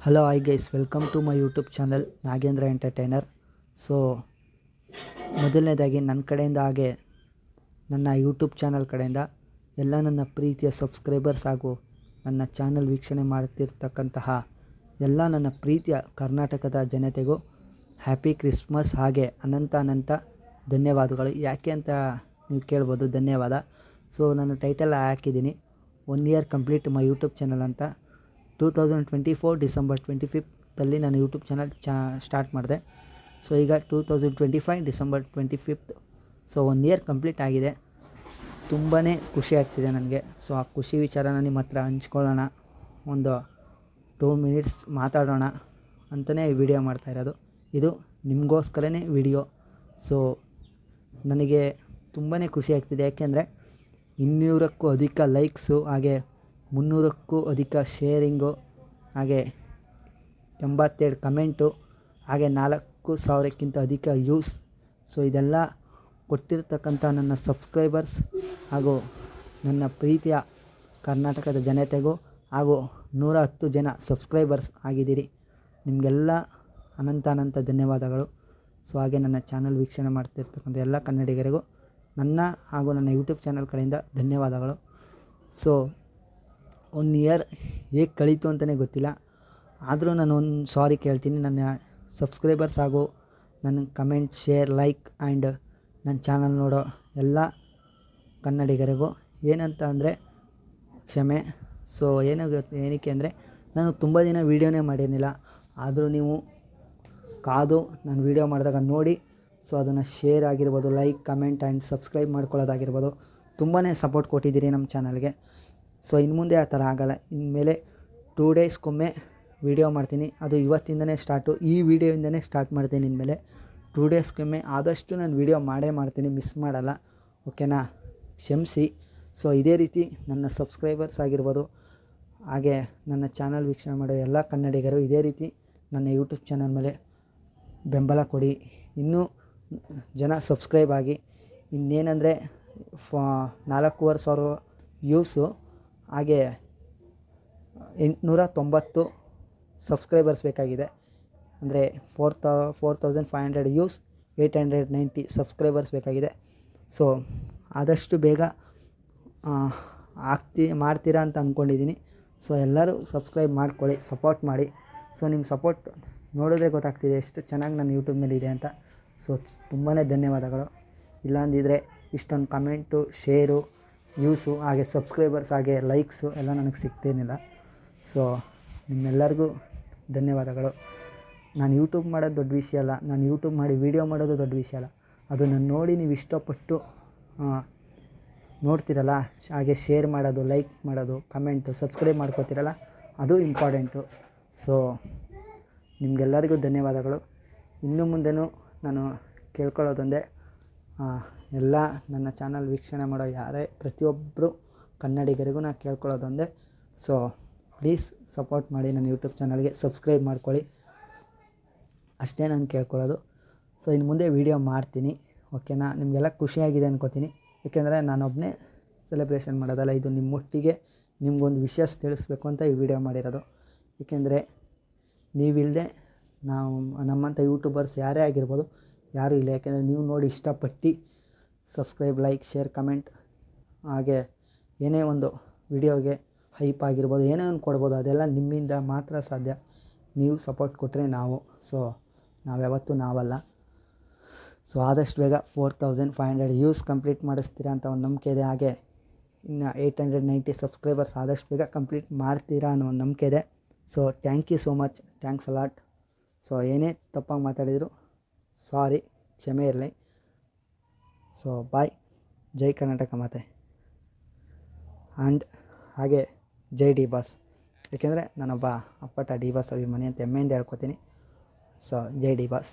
Hello hi guys, welcome to my YouTube channel Nagendra entertainer. So ಮೊದಲನೇದಾಗಿ ನನ್ನ ಕಡೆಯಿಂದ ಹಾಗೆ ನನ್ನ ಯೂಟ್ಯೂಬ್ ಚಾನಲ್ ಕಡೆಯಿಂದ ಎಲ್ಲ ನನ್ನ ಪ್ರೀತಿಯ ಸಬ್ಸ್ಕ್ರೈಬರ್ಸ್ ಹಾಗೂ ನನ್ನ ಚಾನಲ್ ವೀಕ್ಷಣೆ ಮಾಡ್ತಿರ್ತಕ್ಕಂತಹ ಎಲ್ಲ ನನ್ನ ಪ್ರೀತಿಯ ಕರ್ನಾಟಕದ ಜನತೆಗೂ ಹ್ಯಾಪಿ ಕ್ರಿಸ್ಮಸ್ ಹಾಗೆ ಅನಂತ ಧನ್ಯವಾದಗಳು. ಯಾಕೆ ಅಂತ ನೀವು ಕೇಳ್ಬೋದು. ಧನ್ಯವಾದ. ಸೊ ನಾನು ಟೈಟಲ್ ಹಾಕಿದ್ದೀನಿ 1 year ಕಂಪ್ಲೀಟ್ ಮೈ ಯೂಟ್ಯೂಬ್ ಚಾನಲ್ ಅಂತ. 2024 ಡಿಸೆಂಬರ್ 25 ನಾನು ಯೂಟ್ಯೂಬ್ ಚಾನಲ್ ಸ್ಟಾರ್ಟ್ ಮಾಡಿದೆ. ಸೊ ಈಗ 2025 ಡಿಸೆಂಬರ್ 25. ಸೊ 1 year ಕಂಪ್ಲೀಟ್ ಆಗಿದೆ. ತುಂಬಾ ಖುಷಿ ಆಗ್ತಿದೆ ನನಗೆ. ಸೊ ಆ ಖುಷಿ ವಿಚಾರನ ನಿಮ್ಮ ಹತ್ರ ಹಂಚ್ಕೊಳ್ಳೋಣ, ಒಂದು 2 minutes ಮಾತಾಡೋಣ ಅಂತಲೇ ವಿಡಿಯೋ ಮಾಡ್ತಾಯಿರೋದು. ಇದು ನಿಮಗೋಸ್ಕರನೇ ವಿಡಿಯೋ. ಸೊ ನನಗೆ ತುಂಬಾ ಖುಷಿ ಆಗ್ತಿದೆ. ಯಾಕೆಂದರೆ 200ಕ್ಕೂ ಅಧಿಕ ಲೈಕ್ಸು, ಹಾಗೆ 300ಕ್ಕೂ ಅಧಿಕ ಶೇರಿಂಗು, ಹಾಗೆ 87 ಕಮೆಂಟು, ಹಾಗೆ 4,000ಕ್ಕಿಂತ ಅಧಿಕ ವ್ಯೂಸ್. ಸೊ ಇದೆಲ್ಲ ಕೊಟ್ಟಿರ್ತಕ್ಕಂಥ ನನ್ನ ಸಬ್ಸ್ಕ್ರೈಬರ್ಸ್ ಹಾಗೂ ನನ್ನ ಪ್ರೀತಿಯ ಕರ್ನಾಟಕದ ಜನತೆಗೂ ಹಾಗೂ 110 ಜನ ಸಬ್ಸ್ಕ್ರೈಬರ್ಸ್ ಆಗಿದ್ದೀರಿ. ನಿಮಗೆಲ್ಲ ಅನಂತ ಧನ್ಯವಾದಗಳು. ಸೊ ಹಾಗೆ ನನ್ನ ಚಾನಲ್ ವೀಕ್ಷಣೆ ಮಾಡ್ತಿರ್ತಕ್ಕಂಥ ಎಲ್ಲ ಕನ್ನಡಿಗರಿಗೂ ನನ್ನ ಹಾಗೂ ನನ್ನ ಯೂಟ್ಯೂಬ್ ಚಾನಲ್ ಕಡೆಯಿಂದ ಧನ್ಯವಾದಗಳು. ಸೊ 1 year ಹೇಗೆ ಕಳೀತು ಅಂತಲೇ ಗೊತ್ತಿಲ್ಲ. ಆದರೂ ನಾನು ಒಂದು ಸಾರಿ ಕೇಳ್ತೀನಿ ನನ್ನ ಸಬ್ಸ್ಕ್ರೈಬರ್ಸ್ ಹಾಗೂ ನನ್ನ ಕಮೆಂಟ್, ಶೇರ್, ಲೈಕ್ ಆ್ಯಂಡ್ ನನ್ನ ಚಾನಲ್ ನೋಡೋ ಎಲ್ಲ ಕನ್ನಡಿಗರಿಗೂ ಏನಂತ ಅಂದರೆ ಕ್ಷಮೆ. ಸೊ ಏನಕ್ಕೆ ಅಂದರೆ ನಾನು ತುಂಬ ದಿನ ವೀಡಿಯೋನೇ ಮಾಡಿರಲಿಲ್ಲ. ಆದರೂ ನೀವು ಕಾದು ನಾನು ವೀಡಿಯೋ ಮಾಡಿದಾಗ ನೋಡಿ, ಸೊ ಅದನ್ನು ಶೇರ್ ಆಗಿರ್ಬೋದು, ಲೈಕ್, ಕಮೆಂಟ್ ಆ್ಯಂಡ್ ಸಬ್ಸ್ಕ್ರೈಬ್ ಮಾಡ್ಕೊಳ್ಳೋದಾಗಿರ್ಬೋದು, ತುಂಬಾ ಸಪೋರ್ಟ್ ಕೊಟ್ಟಿದ್ದೀರಿ ನಮ್ಮ ಚಾನಲ್ಗೆ. ಸೊ ಇನ್ನು ಮುಂದೆ ಆ ಥರ ಆಗೋಲ್ಲ. ಇನ್ಮೇಲೆ 2 daysಗೊಮ್ಮೆ ವೀಡಿಯೋ ಮಾಡ್ತೀನಿ. ಅದು ಇವತ್ತಿಂದನೇ ಸ್ಟಾರ್ಟು, ಈ ವಿಡಿಯೋಯಿಂದನೇ ಸ್ಟಾರ್ಟ್ ಮಾಡ್ತೀನಿ. ಇನ್ಮೇಲೆ 2 daysಗೊಮ್ಮೆ ಆದಷ್ಟು ನಾನು ವೀಡಿಯೋ ಮಾಡ್ತೀನಿ, ಮಿಸ್ ಮಾಡಲ್ಲ. ಓಕೆನಾ? ಕ್ಷಮಿಸಿ. ಸೊ ಇದೇ ರೀತಿ ನನ್ನ ಸಬ್ಸ್ಕ್ರೈಬರ್ಸ್ ಆಗಿರ್ಬೋದು, ಹಾಗೆ ನನ್ನ ಚಾನಲ್ ವೀಕ್ಷಣೆ ಮಾಡೋ ಎಲ್ಲ ಕನ್ನಡಿಗರು ಇದೇ ರೀತಿ ನನ್ನ ಯೂಟ್ಯೂಬ್ ಚಾನಲ್ ಮೇಲೆ ಬೆಂಬಲ ಕೊಡಿ. ಇನ್ನೂ ಜನ ಸಬ್ಸ್ಕ್ರೈಬ್ ಆಗಿ. ಇನ್ನೇನೆಂದರೆ 4,500 ವ್ಯೂಸು, ಹಾಗೆ 890 ಸಬ್ಸ್ಕ್ರೈಬರ್ಸ್ ಬೇಕಾಗಿದೆ. ಅಂದರೆ 4,500 ವ್ಯೂಸ್, 890 ಸಬ್ಸ್ಕ್ರೈಬರ್ಸ್ ಬೇಕಾಗಿದೆ. ಸೊ ಆದಷ್ಟು ಬೇಗ ಮಾಡ್ತೀರಾ ಅಂತ ಅಂದ್ಕೊಂಡಿದ್ದೀನಿ. ಸೊ ಎಲ್ಲರೂ ಸಬ್ಸ್ಕ್ರೈಬ್ ಮಾಡ್ಕೊಳ್ಳಿ, ಸಪೋರ್ಟ್ ಮಾಡಿ. ಸೊ ನಿಮ್ಮ ಸಪೋರ್ಟ್ ನೋಡಿದ್ರೆ ಗೊತ್ತಾಗ್ತಿದೆ ಎಷ್ಟು ಚೆನ್ನಾಗಿ ನನ್ನ ಯೂಟ್ಯೂಬ್ ಮೇಲೆ ಇದೆ ಅಂತ. ಸೊ ತುಂಬಾ ಧನ್ಯವಾದಗಳು. ಇಲ್ಲಾಂದಿದ್ರೆ ಇಷ್ಟೊಂದು ಕಮೆಂಟು, ಶೇರು, ವ್ಯೂಸು, ಹಾಗೆ ಸಬ್ಸ್ಕ್ರೈಬರ್ಸ್, ಹಾಗೆ ಲೈಕ್ಸು ಎಲ್ಲ ನನಗೆ ಸಿಗ್ತೇನಿಲ್ಲ. ಸೊ ನಿಮ್ಮೆಲ್ಲರಿಗೂ ಧನ್ಯವಾದಗಳು. ನಾನು ಯೂಟ್ಯೂಬ್ ಮಾಡೋದು ದೊಡ್ಡ ವಿಷಯ ಅಲ್ಲ, ನಾನು ಯೂಟ್ಯೂಬ್ ಮಾಡಿ ವೀಡಿಯೋ ಮಾಡೋದು ದೊಡ್ಡ ವಿಷಯ ಅಲ್ಲ. ಅದನ್ನು ನೋಡಿ ನೀವು ಇಷ್ಟಪಟ್ಟು ನೋಡ್ತಿರಲ್ಲ, ಹಾಗೆ ಶೇರ್ ಮಾಡೋದು, ಲೈಕ್ ಮಾಡೋದು, ಕಮೆಂಟು, ಸಬ್ಸ್ಕ್ರೈಬ್ ಮಾಡ್ಕೋತಿರಲ್ಲ, ಅದು ಇಂಪಾರ್ಟೆಂಟು. ಸೊ ನಿಮಗೆಲ್ಲರಿಗೂ ಧನ್ಯವಾದಗಳು. ಇನ್ನು ಮುಂದೆನೂ ನಾನು ಕೇಳ್ಕೊಳ್ಳೋದೊಂದೇ, ಎಲ್ಲ ನನ್ನ ಚಾನಲ್ ವೀಕ್ಷಣೆ ಮಾಡೋ ಪ್ರತಿಯೊಬ್ಬರು ಕನ್ನಡಿಗರಿಗೂ ನಾನು ಕೇಳ್ಕೊಳ್ಳೋದೊಂದೇ. ಸೊ ಪ್ಲೀಸ್ ಸಪೋರ್ಟ್ ಮಾಡಿ, ನನ್ನ ಯೂಟ್ಯೂಬ್ ಚಾನಲ್ಗೆ ಸಬ್ಸ್ಕ್ರೈಬ್ ಮಾಡ್ಕೊಳ್ಳಿ, ಅಷ್ಟೇ ನಾನು ಕೇಳ್ಕೊಳ್ಳೋದು. ಸೊ ಇನ್ನು ಮುಂದೆ ವೀಡಿಯೋ ಮಾಡ್ತೀನಿ. ಓಕೆನಾ? ನಿಮಗೆಲ್ಲ ಖುಷಿಯಾಗಿದೆ ಅನ್ಕೋತೀನಿ. ಏಕೆಂದರೆ ನಾನೊಬ್ಬನೇ ಸೆಲೆಬ್ರೇಷನ್ ಮಾಡೋದಲ್ಲ, ಇದು ನಿಮ್ಮೊಟ್ಟಿಗೆ ನಿಮಗೊಂದು ವಿಷಯ ತಿಳಿಸ್ಬೇಕು ಅಂತ ಈ ವಿಡಿಯೋ ಮಾಡಿರೋದು. ಏಕೆಂದರೆ ನೀವಿಲ್ಲದೆ ನಾವು ನಮ್ಮಂಥ ಯೂಟ್ಯೂಬರ್ಸ್ ಯಾರೇ ಆಗಿರ್ಬೋದು ಯಾರೂ ಇಲ್ಲ. ಯಾಕೆಂದರೆ ನೀವು ನೋಡಿ ಇಷ್ಟಪಟ್ಟು ಸಬ್ಸ್ಕ್ರೈಬ್, ಲೈಕ್, ಶೇರ್, ಕಮೆಂಟ್, ಹಾಗೆ ಏನೇ ಒಂದು ವಿಡಿಯೋಗೆ ಹೈಪ್ ಆಗಿರ್ಬೋದು, ಏನೇ ಒಂದು ಕೊಡ್ಬೋದು, ಅದೆಲ್ಲ ನಿಮ್ಮಿಂದ ಮಾತ್ರ ಸಾಧ್ಯ. ನೀವು ಸಪೋರ್ಟ್ ಕೊಟ್ಟರೆ ನಾವು. ಸೊ ನಾವ್ಯಾವತ್ತೂ ನಾವಲ್ಲ. ಸೊ ಆದಷ್ಟು ಬೇಗ 4,500 ವ್ಯೂಸ್ ಕಂಪ್ಲೀಟ್ ಮಾಡಿಸ್ತೀರಾ ಅಂತ ಒಂದು ನಂಬಿಕೆ ಇದೆ. ಹಾಗೆ ಇನ್ನು 890 ಸಬ್ಸ್ಕ್ರೈಬರ್ಸ್ ಆದಷ್ಟು ಬೇಗ ಕಂಪ್ಲೀಟ್ ಮಾಡ್ತೀರಾ ಅನ್ನೋ ಒಂದು ನಂಬಿಕೆ ಇದೆ. So thank you so much, thanks a lot. So ಏನೇ ತಪ್ಪಾಗಿ ಮಾತಾಡಿದರು ಸಾರಿ, ಕ್ಷಮೆ ಇರಲಿ. So bye. ಜೈ ಕರ್ನಾಟಕ ಮಾತೆ. ಆ್ಯಂಡ್ ಹಾಗೆ ಜೈ ಡಿ ಬಾಸ್. ಏಕೆಂದರೆ ನಾನೊಬ್ಬ ಅಪ್ಪಟ ಡಿ ಬಾಸ್ ಅಭಿಮಾನಿ ಅಂತ ಹೆಮ್ಮೆಯಿಂದ ಹೇಳ್ಕೊತೀನಿ. ಸೊ ಜೈ ಡಿ ಬಾಸ್.